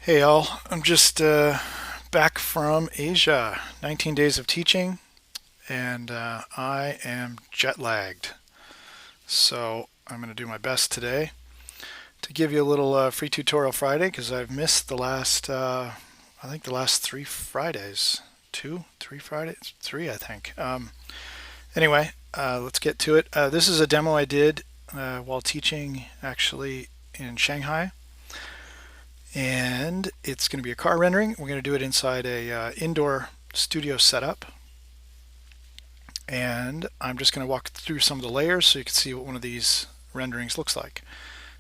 Hey all, I'm just back from Asia, 19 days of teaching, and I am jet lagged. So I'm going to do my best today to give you a little free tutorial Friday because I've missed the last, I think the last three Fridays. Two, three Fridays? Three, I think. Anyway, let's get to it. This is a demo I did while teaching actually in Shanghai. And it's going to be a car rendering. We're going to do it inside a indoor studio setup. And I'm just going to walk through some of the layers so you can see what one of these renderings looks like.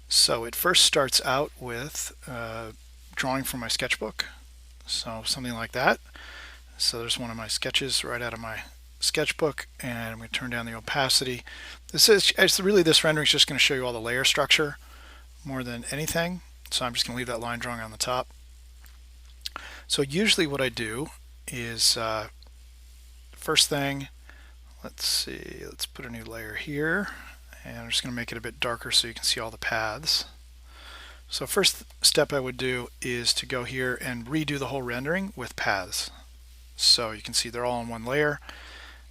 So it first starts out with drawing from my sketchbook. So something like that. So there's one of my sketches right out of my sketchbook, and I'm going to turn down the opacity. This rendering is just going to show you all the layer structure more than anything. So I'm just going to leave that line drawing on the top. So usually what I do is first thing, let's put a new layer here, and I'm just going to make it a bit darker so you can see all the paths. So first step I would do is to go here and redo the whole rendering with paths. So you can see they're all in one layer,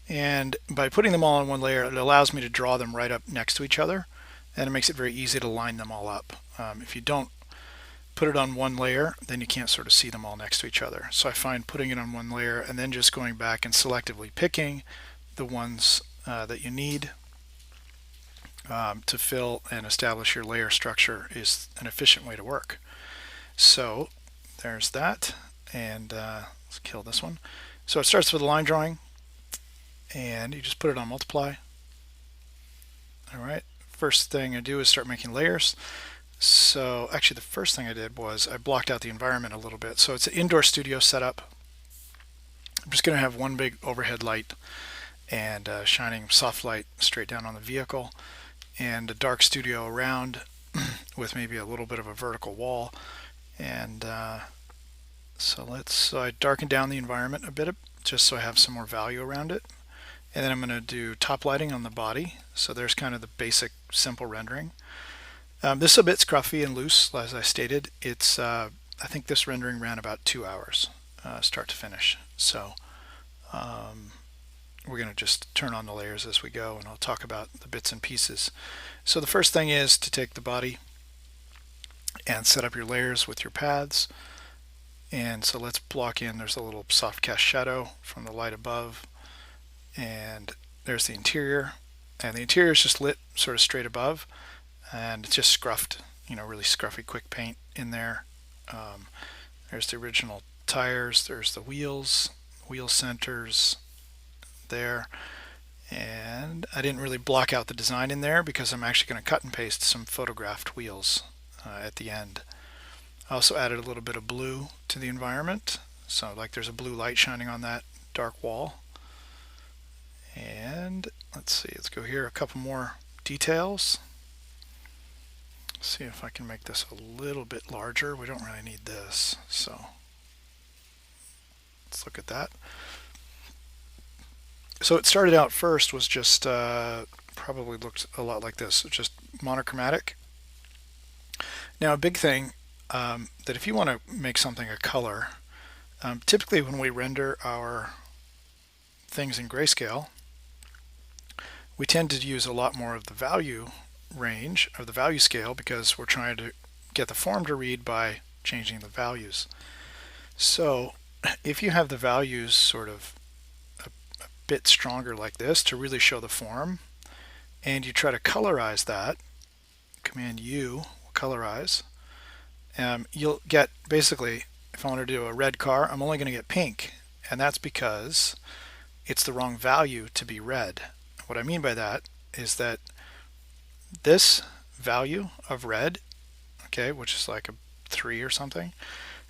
and by putting them all in one layer it allows me to draw them right up next to each other, and it makes it very easy to line them all up. If you don't put it on one layer, then you can't sort of see them all next to each other. So I find putting it on one layer and then just going back and selectively picking the ones that you need to fill and establish your layer structure is an efficient way to work. So there's that, and let's kill this one. So it starts with a line drawing, and you just put it on multiply. All right, first thing I do is start making layers. So actually the first thing I did was I blocked out the environment a little bit. So it's an indoor studio setup. I'm just going to have one big overhead light and shining soft light straight down on the vehicle, and a dark studio around with maybe a little bit of a vertical wall. And so I darken down the environment a bit just so I have some more value around it. And then I'm going to do top lighting on the body. So there's kind of the basic simple rendering. This is a bit scruffy and loose, as I stated. It's I think this rendering ran about 2 hours, start to finish. So we're going to just turn on the layers as we go, and I'll talk about the bits and pieces. So the first thing is to take the body and set up your layers with your paths. And so let's block in. There's a little soft cast shadow from the light above, and there's the interior. And the interior is just lit sort of straight above, and it's just scruffed, really scruffy quick paint in there. There's the original tires, there's the wheels, wheel centers there, and I didn't really block out the design in there because I'm actually going to cut and paste some photographed wheels at the end. I also added a little bit of blue to the environment, so like there's a blue light shining on that dark wall. And let's go here, a couple more details. See if I can make this a little bit larger. We don't really need this, so let's look at that. So it started out first was just probably looked a lot like this, just monochromatic. Now a big thing that if you want to make something a color, typically when we render our things in grayscale, we tend to use a lot more of the value range of the value scale because we're trying to get the form to read by changing the values. So if you have the values sort of a bit stronger like this to really show the form, and you try to colorize that, Command U will colorize, you'll get basically, if I want to do a red car, I'm only going to get pink, and that's because it's the wrong value to be red. What I mean by that is that this value of red, okay, which is like a 3 or something,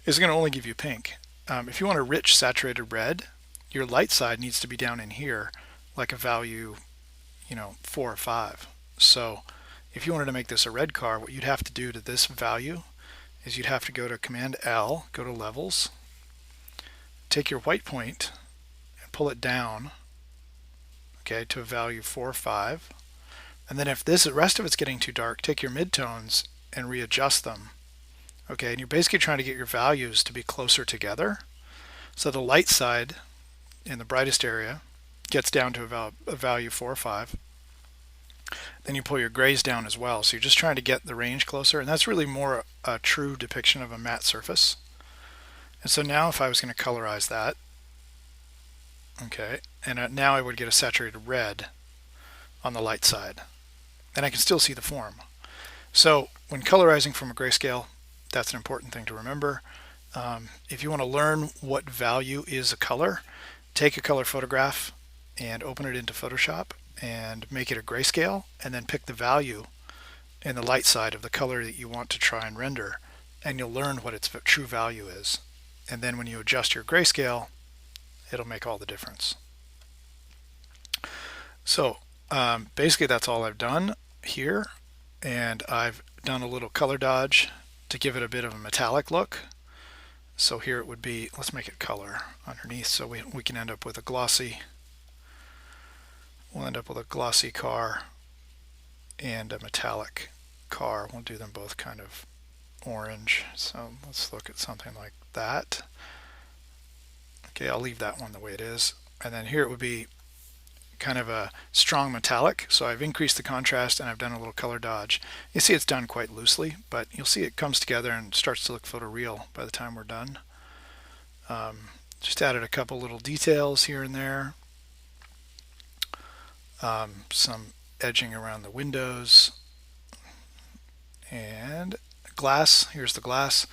is going to only give you pink. If you want a rich saturated red, your light side needs to be down in here, like a value, 4 or 5. So if you wanted to make this a red car, what you'd have to do to this value is you'd have to go to Command L, go to Levels, take your white point and pull it down, okay, to a value 4 or 5. And then if the rest of it's getting too dark, take your midtones and readjust them Okay, and you're basically trying to get your values to be closer together. So the light side in the brightest area gets down to a value 4 or 5. Then you pull your grays down as well. So you're just trying to get the range closer, and that's really more a true depiction of a matte surface. And so now if I was going to colorize that, okay, and now I would get a saturated red on the light side. And I can still see the form. So when colorizing from a grayscale, that's an important thing to remember. If you want to learn what value is a color, take a color photograph and open it into Photoshop and make it a grayscale, and then pick the value in the light side of the color that you want to try and render, and you'll learn what its true value is. And then when you adjust your grayscale, it'll make all the difference. So basically that's all I've done here, and I've done a little color dodge to give it a bit of a metallic look. So here it would be, let's make it color underneath so we can end up with a glossy, we'll end up with a glossy car and a metallic car. We'll do them both kind of orange. So let's look at something like that. Okay, I'll leave that one the way it is. And then here it would be kind of a strong metallic. So I've increased the contrast and I've done a little color dodge. You see it's done quite loosely, but you'll see it comes together and starts to look photoreal by the time we're done. Just added a couple little details here and there. Some edging around the windows. And glass, here's the glass.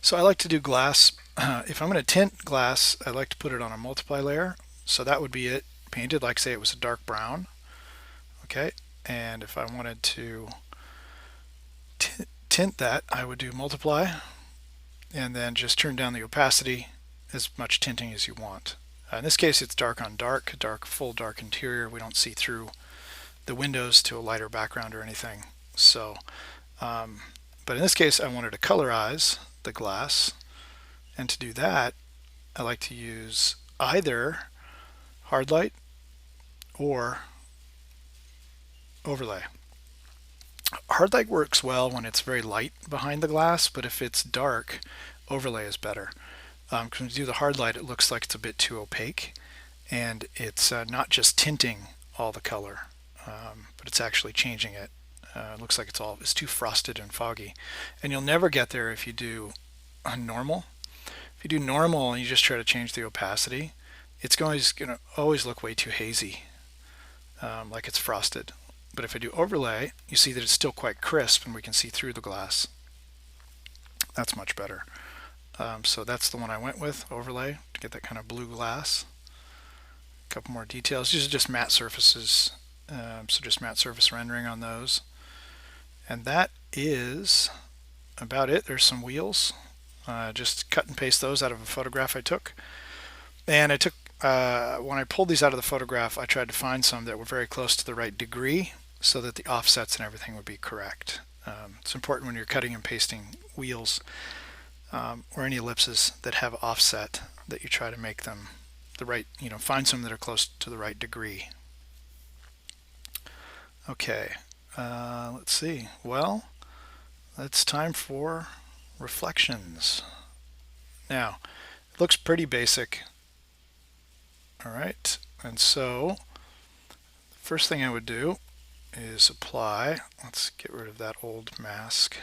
So I like to do glass. If I'm going to tint glass, I like to put it on a multiply layer. So that would be it painted, like say it was a dark brown. Okay, and if I wanted to tint that, I would do multiply and then just turn down the opacity, as much tinting as you want. In this case it's dark on dark, full dark interior. We don't see through the windows to a lighter background or anything. So but in this case I wanted to colorize the glass, and to do that I like to use either hard light or overlay. Hard light works well when it's very light behind the glass, but if it's dark, overlay is better. When you do the hard light, it looks like it's a bit too opaque, and it's not just tinting all the color, but it's actually changing it. It looks like it's too frosted and foggy, and you'll never get there if you do normal. If you do normal and you just try to change the opacity, it's going to always look way too hazy, like it's frosted. But if I do overlay, you see that it's still quite crisp and we can see through the glass. That's much better. So that's the one I went with, overlay, to get that kind of blue glass. A couple more details. These are just matte surfaces, so just matte surface rendering on those. And that is about it. There's some wheels. Just cut and paste those out of a photograph I took. And I took, when I pulled these out of the photograph, I tried to find some that were very close to the right degree so that the offsets and everything would be correct. It's important when you're cutting and pasting wheels or any ellipses that have offset that you try to make them the right, find some that are close to the right degree. Okay, let's see. Well, it's time for reflections. Now, it looks pretty basic. All right, and so the first thing I would do is apply. Let's get rid of that old mask.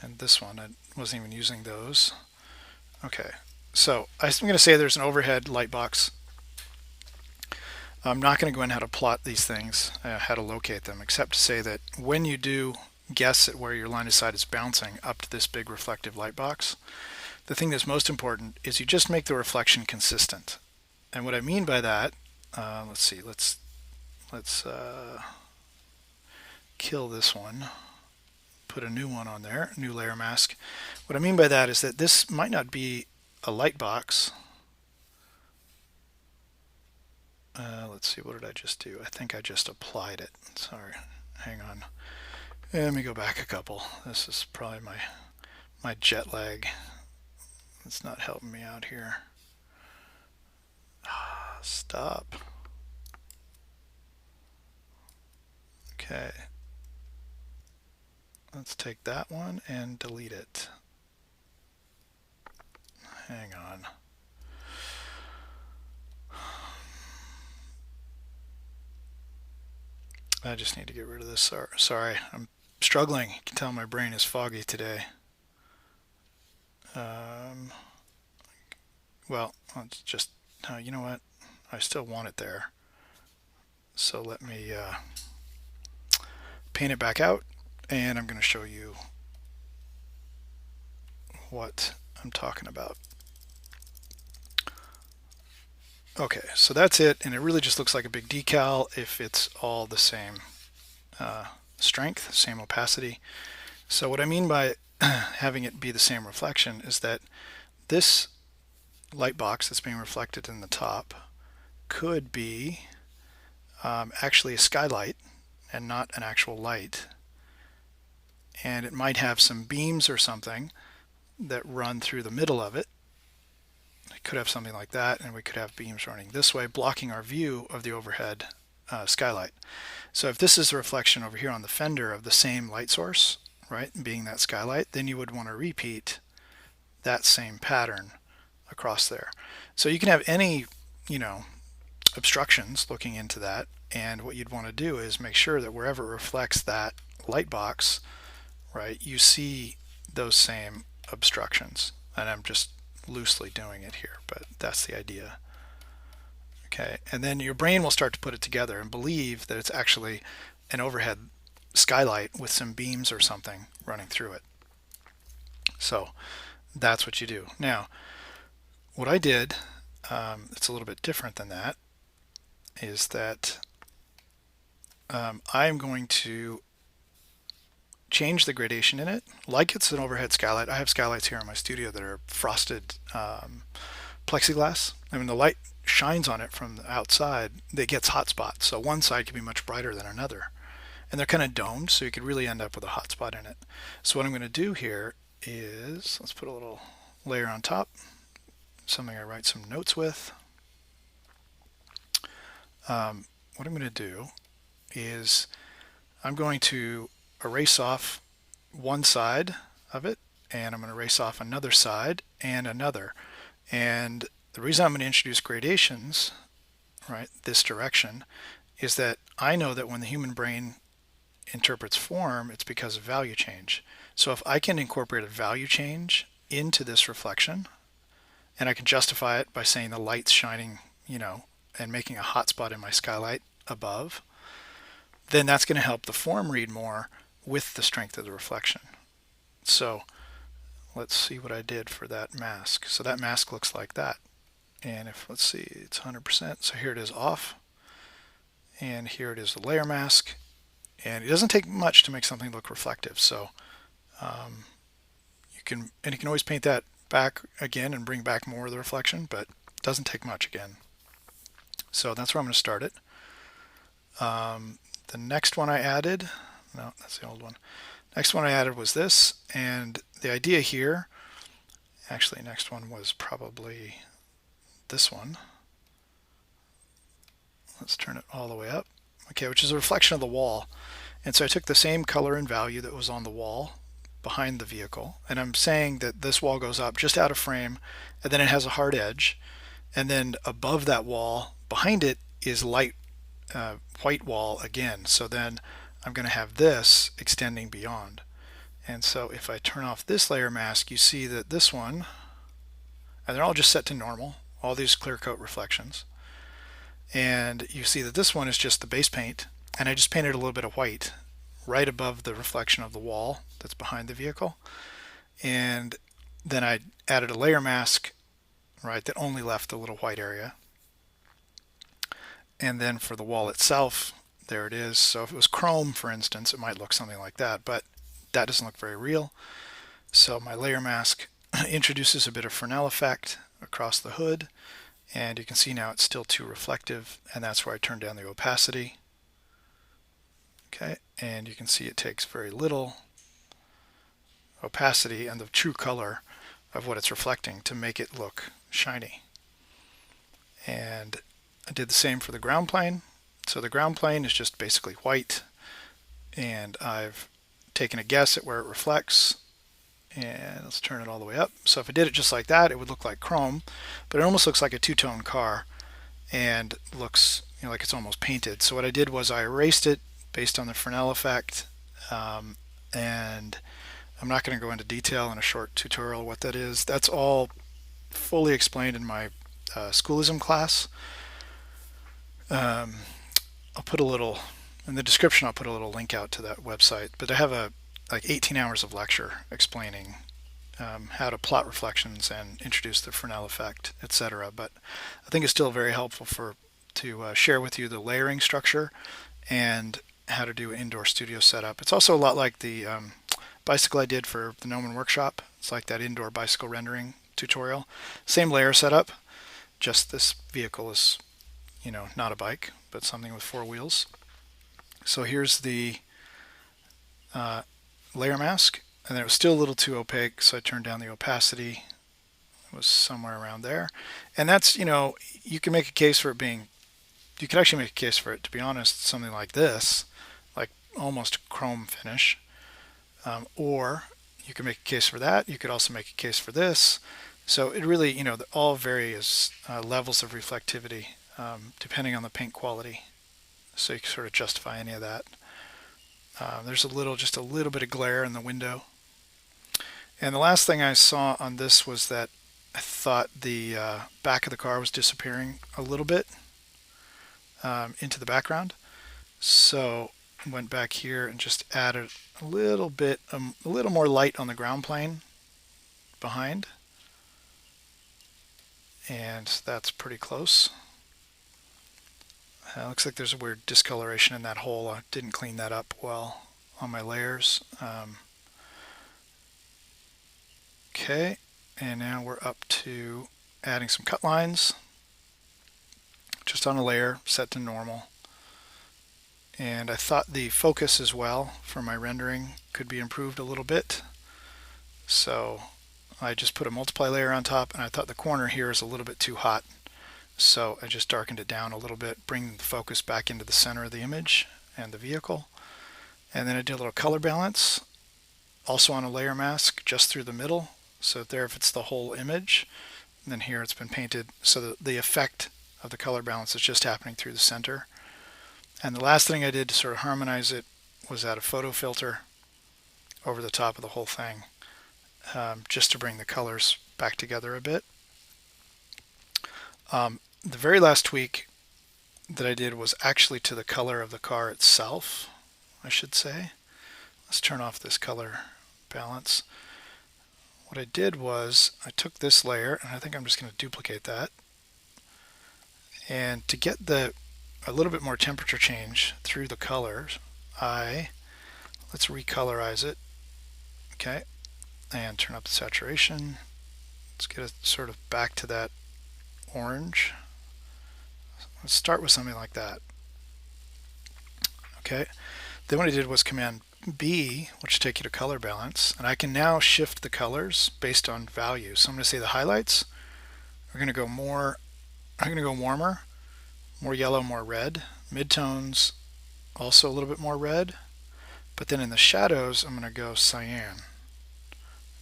And this one, I wasn't even using those. Okay, so I'm going to say there's an overhead light box. I'm not going to go into how to plot these things, how to locate them, except to say that when you do guess at where your line of sight is bouncing up to this big reflective light box, the thing that's most important is you just make the reflection consistent. And what I mean by that, let's see, let's kill this one, put a new one on there, new layer mask. What I mean by that is that this might not be a light box. Let's see, what did I just do? I think I just applied it. Sorry, hang on. Let me go back a couple. This is probably my jet lag. It's not helping me out here. Stop. Okay. let's take that one and delete it. Hang on. I just need to get rid of this. Sorry, I'm struggling. You can tell my brain is foggy today. Well, let's just, you know what? I still want it there. So let me paint it back out, and I'm going to show you what I'm talking about. Okay, so that's it, and it really just looks like a big decal if it's all the same strength, same opacity. So what I mean by having it be the same reflection is that this light box that's being reflected in the top could be actually a skylight and not an actual light. And it might have some beams or something that run through the middle of it. It could have something like that, and we could have beams running this way, blocking our view of the overhead skylight. So if this is the reflection over here on the fender of the same light source, right, being that skylight, then you would want to repeat that same pattern across there. So you can have any, obstructions looking into that, and what you'd want to do is make sure that wherever it reflects that light box, right, you see those same obstructions. And I'm just loosely doing it here, but that's the idea. Okay, and then your brain will start to put it together and believe that it's actually an overhead skylight with some beams or something running through it. So that's what you do. Now, what I did, it's a little bit different than that, is that I'm going to change the gradation in it like it's an overhead skylight. I have skylights here in my studio that are frosted plexiglass. I mean, the light shines on it from the outside, it gets hot spots. So one side can be much brighter than another. And they're kind of domed, so you could really end up with a hot spot in it. So what I'm going to do here is, let's put a little layer on top, something I write some notes with. What I'm going to do is I'm going to erase off one side of it, and I'm going to erase off another side and another. And the reason I'm going to introduce gradations, right, this direction, is that I know that when the human brain interprets form, it's because of value change. So if I can incorporate a value change into this reflection, and I can justify it by saying the light's shining, and making a hot spot in my skylight above, then that's going to help the form read more with the strength of the reflection. So let's see what I did for that mask. So that mask looks like that. And if, let's see, it's 100%. So here it is off. And here it is the layer mask. And it doesn't take much to make something look reflective. So you can always paint that back again and bring back more of the reflection, but it doesn't take much again. So that's where I'm going to start it. The next one I added, no, that's the old one. Next one I added was this, and the idea here, actually next one was probably this one. Let's turn it all the way up. Okay, which is a reflection of the wall. And so I took the same color and value that was on the wall behind the vehicle, and I'm saying that this wall goes up just out of frame, and then it has a hard edge, and then above that wall, behind it, is light white wall again. So then I'm going to have this extending beyond. And so if I turn off this layer mask, you see that this one, and they're all just set to normal, all these clear coat reflections. And you see that this one is just the base paint, and I just painted a little bit of white right above the reflection of the wall that's behind the vehicle. And then I added a layer mask, right, that only left the little white area. And then for the wall itself, there it is. So if it was chrome, for instance, it might look something like that, but that doesn't look very real. So my layer mask introduces a bit of Fresnel effect across the hood, and you can see now it's still too reflective, and that's where I turned down the opacity. Okay, and you can see it takes very little opacity and the true color of what it's reflecting to make it look shiny. And I did the same for the ground plane. So the ground plane is just basically white, and I've taking a guess at where it reflects. And let's turn it all the way up. So if I did it just like that, it would look like chrome, but it almost looks like a two-tone car and looks, like it's almost painted. So what I did was I erased it based on the Fresnel effect, and I'm not going to go into detail in a short tutorial what that is. That's all fully explained in my schoolism class. I'll put a little in the description. I'll put a little link out to that website. But I have like 18 hours of lecture explaining how to plot reflections and introduce the Fresnel effect, etc. But I think it's still very helpful to share with you the layering structure and how to do an indoor studio setup. It's also a lot like the bicycle I did for the Gnomon workshop. It's like that indoor bicycle rendering tutorial. Same layer setup, just this vehicle is, not a bike, but something with four wheels. So here's the layer mask, and then it was still a little too opaque, so I turned down the opacity. It was somewhere around there. And that's, you can make a case for it being, you could actually make a case for it, to be honest, something like this, like almost chrome finish. Or you can make a case for that. You could also make a case for this. So it really, all various levels of reflectivity depending on the paint quality. So you can sort of justify any of that. There's just a little bit of glare in the window. And the last thing I saw on this was that I thought the back of the car was disappearing a little bit into the background. So I went back here and just added a little bit, a little more light on the ground plane behind. And that's pretty close. Looks like there's a weird discoloration in that hole. I didn't clean that up well on my layers. Okay, and now we're up to adding some cut lines just on a layer set to normal. And I thought the focus as well for my rendering could be improved a little bit. So I just put a multiply layer on top, and I thought the corner here is a little bit too hot. So I just darkened it down a little bit, bringing the focus back into the center of the image and the vehicle. And then I did a little color balance, also on a layer mask, just through the middle. So there it fits the whole image. And then here it's been painted so that the effect of the color balance is just happening through the center. And the last thing I did to sort of harmonize it was add a photo filter over the top of the whole thing, just to bring the colors back together a bit. The very last tweak that I did was actually to the color of the car itself, I should say. Let's turn off this color balance. What I did was I took this layer, and I think I'm just going to duplicate that. And to get a little bit more temperature change through the colors, let's recolorize it. Okay, and turn up the saturation. Let's get it sort of back to that orange. Let's start with something like that. Okay, then what I did was Command B, which will take you to color balance, and I can now shift the colors based on value. So I'm going to say the highlights are going to go warmer, more yellow, more red. Midtones also a little bit more red, but then in the shadows I'm going to go cyan,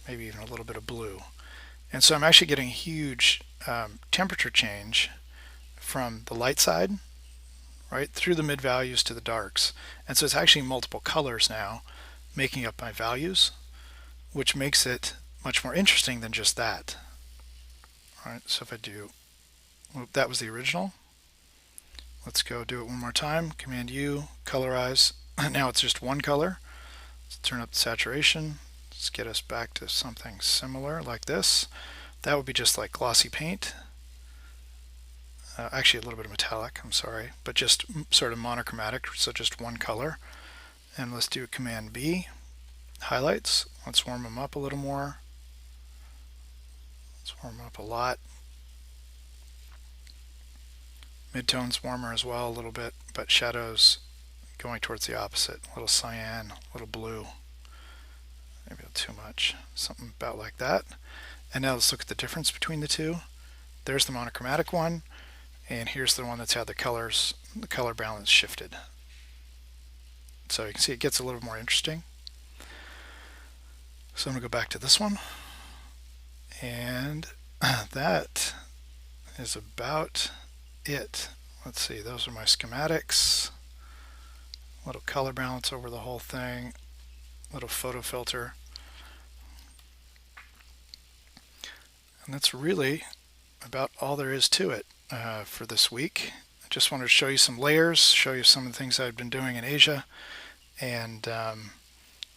maybe even a little bit of blue. And so I'm actually getting a huge temperature change from the light side, right, through the mid values to the darks. And so it's actually multiple colors now making up my values, which makes it much more interesting than just that. All right, so if I do, well, that was the original. Let's go do it one more time. Command U, colorize. Now it's just one color. Let's turn up the saturation. Let's get us back to something similar like this. That would be just like glossy paint. Actually a little bit of metallic, I'm sorry, but just sort of monochromatic, so just one color. And let's do Command B, highlights. Let's warm them up a little more. Let's warm them up a lot. Midtones warmer as well a little bit, but shadows going towards the opposite. A little cyan, a little blue. Maybe too much. Something about like that. And now let's look at the difference between the two. There's the monochromatic one, and here's the one that's had the color balance shifted. So you can see it gets a little more interesting. So I'm going to go back to this one, and that is about it. Let's see, those are my schematics. Little color balance over the whole thing, little photo filter. And that's really about all there is to it for this week. I just wanted to show you some layers, show you some of the things I've been doing in Asia, and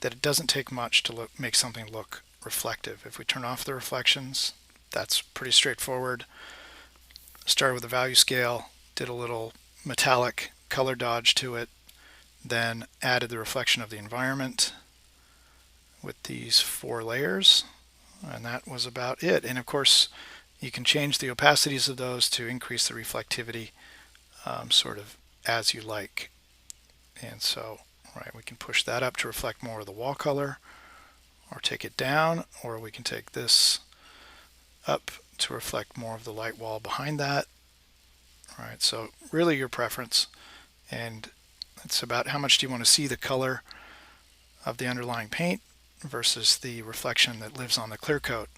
that it doesn't take much to make something look reflective. If we turn off the reflections, that's pretty straightforward. Started with a value scale, did a little metallic color dodge to it, then added the reflection of the environment with these 4 layers, and that was about it. And of course, you can change the opacities of those to increase the reflectivity sort of as you like. And so, right, we can push that up to reflect more of the wall color, or take it down, or we can take this up to reflect more of the light wall behind that. All right, so really your preference, and it's about how much do you want to see the color of the underlying paint versus the reflection that lives on the clear coat.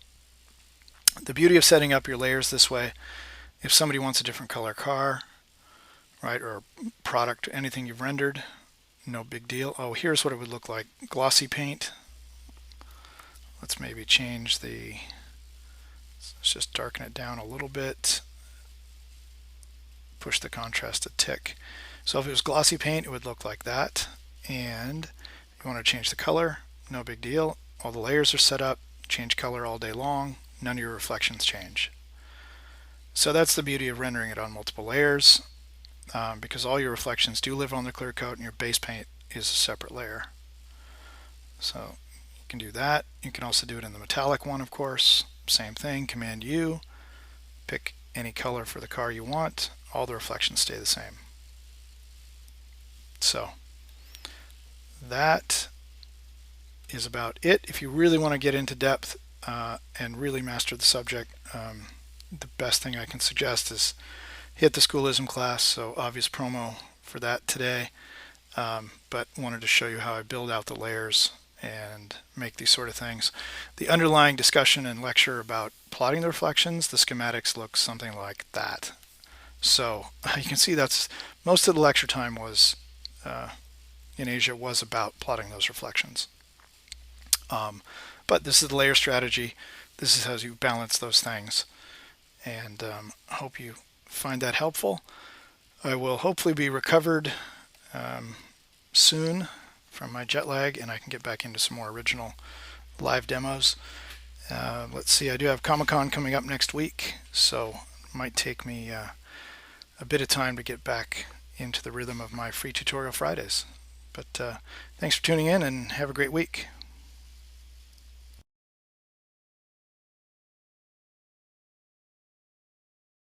The beauty of setting up your layers this way, if somebody wants a different color car, right, or product, anything you've rendered, no big deal. Oh, here's what it would look like. Glossy paint. Let's maybe change let's just darken it down a little bit. Push the contrast a tick. So if it was glossy paint, it would look like that. And you want to change the color, no big deal. All the layers are set up, change color all day long, none of your reflections change. So that's the beauty of rendering it on multiple layers, because all your reflections do live on the clear coat and your base paint is a separate layer. So you can do that. You can also do it in the metallic one, of course. Same thing, Command U, pick any color for the car you want. All the reflections stay the same. So that is about it. If you really want to get into depth and really master the subject, the best thing I can suggest is hit the Schoolism class. So obvious promo for that today, but wanted to show you how I build out the layers and make these sort of things. The underlying discussion and lecture about plotting the reflections, the schematics look something like that. So you can see that's most of the lecture time was in Asia was about plotting those reflections. But this is the layer strategy. This is how you balance those things, and I hope you find that helpful. I will hopefully be recovered soon from my jet lag, and I can get back into some more original live demos. Let's see, I do have Comic-Con coming up next week, so it might take me a bit of time to get back into the rhythm of my free tutorial Fridays. But thanks for tuning in, and have a great week.